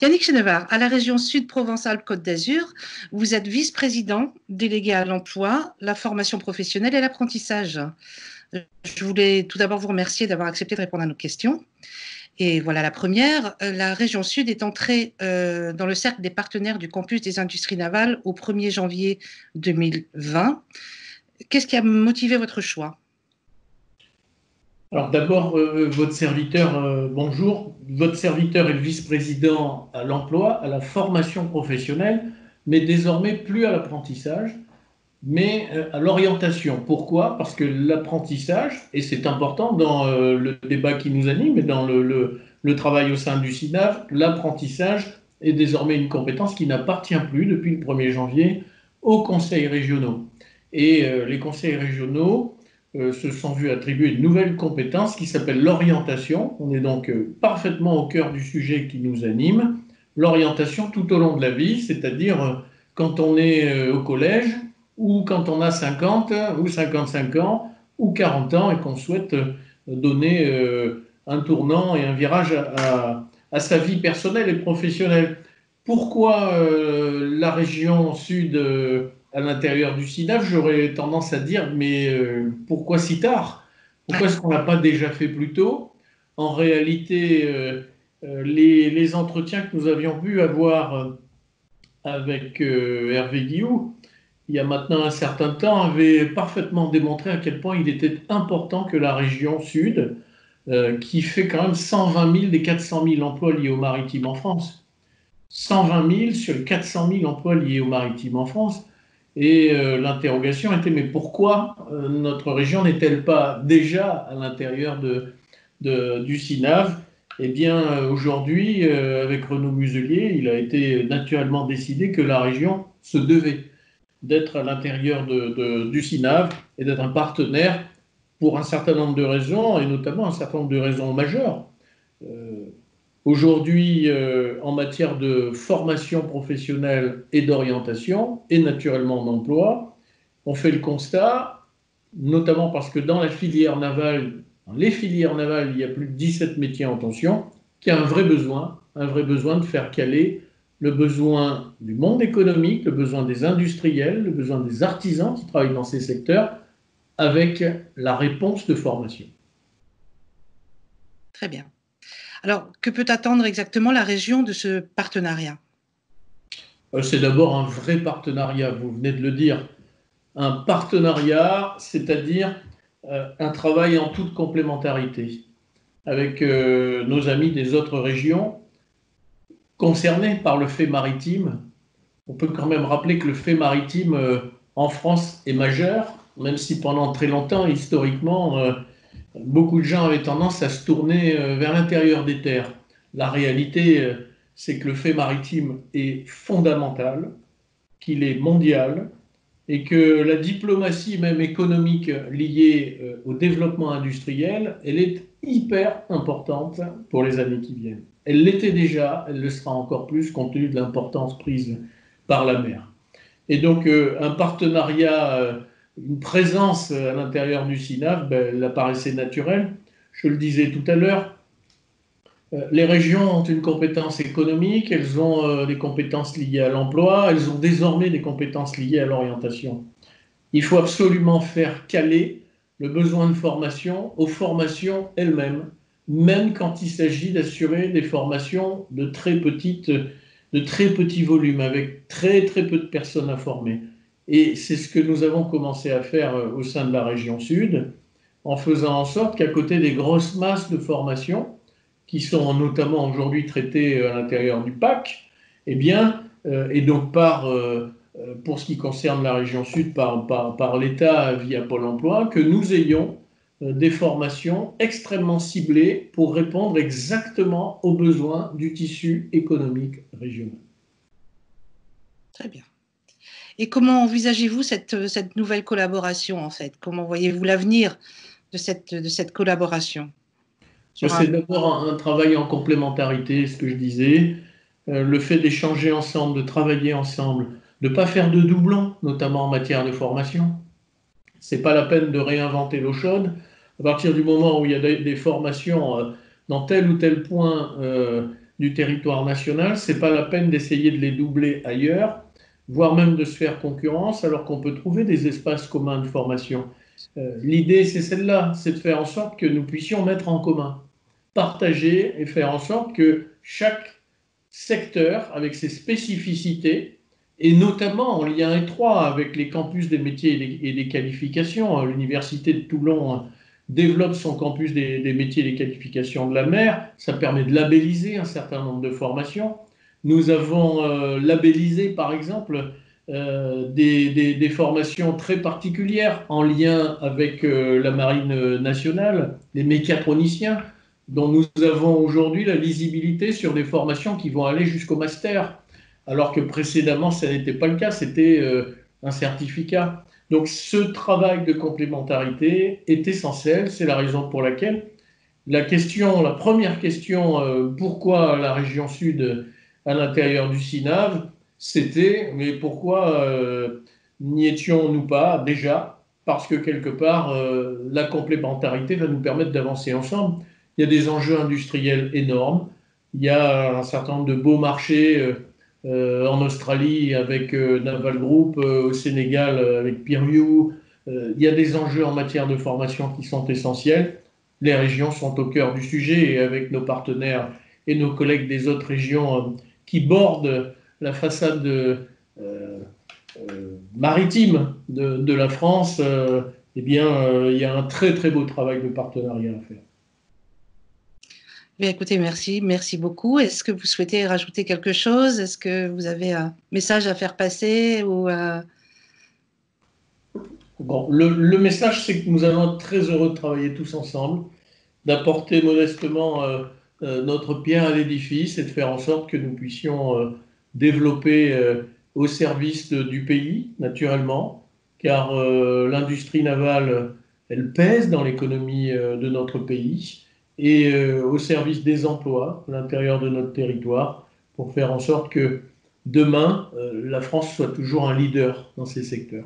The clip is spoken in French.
Yannick Chenevard, à la région Sud Provence-Alpes-Côte d'Azur, vous êtes vice-président délégué à l'emploi, la formation professionnelle et l'apprentissage. Je voulais tout d'abord vous remercier d'avoir accepté de répondre à nos questions. Et voilà la première. La région Sud est entrée dans le cercle des partenaires du campus des industries navales au 1er janvier 2020. Qu'est-ce qui a motivé votre choix? Alors d'abord, votre serviteur, bonjour. Votre serviteur est le vice-président à l'emploi, à la formation professionnelle, mais désormais plus à l'apprentissage, mais à l'orientation. Pourquoi? Parce que l'apprentissage, et c'est important dans le débat qui nous anime et dans le travail au sein du SINAV, l'apprentissage est désormais une compétence qui n'appartient plus depuis le 1er janvier aux conseils régionaux. Et les conseils régionaux se sont vus attribuer une nouvelle compétence qui s'appelle l'orientation. On est donc parfaitement au cœur du sujet qui nous anime. L'orientation tout au long de la vie, c'est-à-dire quand on est au collège, ou quand on a 50 ou 55 ans ou 40 ans et qu'on souhaite donner un tournant et un virage à sa vie personnelle et professionnelle. Pourquoi la région sud à l'intérieur du SINAV? J'aurais tendance à dire, mais pourquoi si tard? Pourquoi est-ce qu'on ne l'a pas déjà fait plus tôt? En réalité, les entretiens que nous avions pu avoir avec Hervé Guillou, il y a maintenant un certain temps, avait parfaitement démontré à quel point il était important que la région sud, qui fait quand même 120 000 des 400 000 emplois liés au maritime en France, 120 000 sur les 400 000 emplois liés au maritime en France. Et l'interrogation était, mais pourquoi notre région n'est-elle pas déjà à l'intérieur du SINAV? Eh bien, aujourd'hui, avec Renaud Muselier, il a été naturellement décidé que la région se devait d'être à l'intérieur du SINAV et d'être un partenaire pour un certain nombre de raisons, et notamment un certain nombre de raisons majeures. Aujourd'hui, en matière de formation professionnelle et d'orientation, et naturellement d'emploi, on fait le constat, notamment parce que dans la filière navale, dans les filières navales, il y a plus de 17 métiers en tension, qu'il y a un vrai besoin de faire caler le besoin du monde économique, le besoin des industriels, le besoin des artisans qui travaillent dans ces secteurs, avec la réponse de formation. Très bien. Alors, que peut attendre exactement la région de ce partenariat? C'est d'abord un vrai partenariat, vous venez de le dire. Un partenariat, c'est-à-dire un travail en toute complémentarité avec nos amis des autres régions concernées par le fait maritime. On peut quand même rappeler que le fait maritime en France est majeur, même si pendant très longtemps, historiquement, beaucoup de gens avaient tendance à se tourner vers l'intérieur des terres. La réalité, c'est que le fait maritime est fondamental, qu'il est mondial, et que la diplomatie même économique liée au développement industriel, elle est hyper importante pour les années qui viennent. Elle l'était déjà, elle le sera encore plus compte tenu de l'importance prise par la mer. Et donc un partenariat, une présence à l'intérieur du SINAV, elle apparaissait naturelle. Je le disais tout à l'heure, les régions ont une compétence économique, elles ont des compétences liées à l'emploi, elles ont désormais des compétences liées à l'orientation. Il faut absolument faire caler le besoin de formation aux formations elles-mêmes, même quand il s'agit d'assurer des formations de très petits volumes, avec très très peu de personnes à former. Et c'est ce que nous avons commencé à faire au sein de la région Sud, en faisant en sorte qu'à côté des grosses masses de formation, qui sont notamment aujourd'hui traitées à l'intérieur du PAC, eh bien, et donc pour ce qui concerne la région Sud, par l'État via Pôle emploi, que nous ayons des formations extrêmement ciblées pour répondre exactement aux besoins du tissu économique régional. Très bien. Et comment envisagez-vous cette nouvelle collaboration, en fait? Comment voyez-vous l'avenir de cette collaboration? C'est d'abord un travail en complémentarité, ce que je disais, le fait d'échanger ensemble, de travailler ensemble, de ne pas faire de doublons, notamment en matière de formation. Ce n'est pas la peine de réinventer l'eau chaude. À partir du moment où il y a des formations dans tel ou tel point du territoire national, ce n'est pas la peine d'essayer de les doubler ailleurs, voire même de se faire concurrence, alors qu'on peut trouver des espaces communs de formation. L'idée, c'est celle-là, c'est de faire en sorte que nous puissions mettre en commun, partager et faire en sorte que chaque secteur, avec ses spécificités, et notamment en lien étroit avec les campus des métiers et des qualifications. L'Université de Toulon développe son campus des métiers et des qualifications de la mer. Ça permet de labelliser un certain nombre de formations. Nous avons labellisé, par exemple, des formations très particulières en lien avec la Marine nationale, les mécatroniciens, dont nous avons aujourd'hui la lisibilité sur des formations qui vont aller jusqu'au master, alors que précédemment, ça n'était pas le cas, c'était un certificat. Donc ce travail de complémentarité est essentiel, c'est la raison pour laquelle la première question, pourquoi la région sud à l'intérieur du CINAV, c'était, mais pourquoi n'y étions-nous pas déjà? Parce que quelque part, la complémentarité va nous permettre d'avancer ensemble. Il y a des enjeux industriels énormes. Il y a un certain nombre de beaux marchés en Australie avec Naval Group, au Sénégal avec Piriou. Il y a des enjeux en matière de formation qui sont essentiels. Les régions sont au cœur du sujet et avec nos partenaires et nos collègues des autres régions qui bordent la façade maritime de la France, eh bien, il y a un très très beau travail de partenariat à faire. Bien, écoutez, merci beaucoup. Est-ce que vous souhaitez rajouter quelque chose? Est-ce que vous avez un message à faire passer ou Bon, le message, c'est que nous allons être très heureux de travailler tous ensemble, d'apporter modestement notre pierre à l'édifice et de faire en sorte que nous puissions développer au service du pays, naturellement, car l'industrie navale, elle pèse dans l'économie de notre pays et au service des emplois à l'intérieur de notre territoire pour faire en sorte que demain, la France soit toujours un leader dans ces secteurs.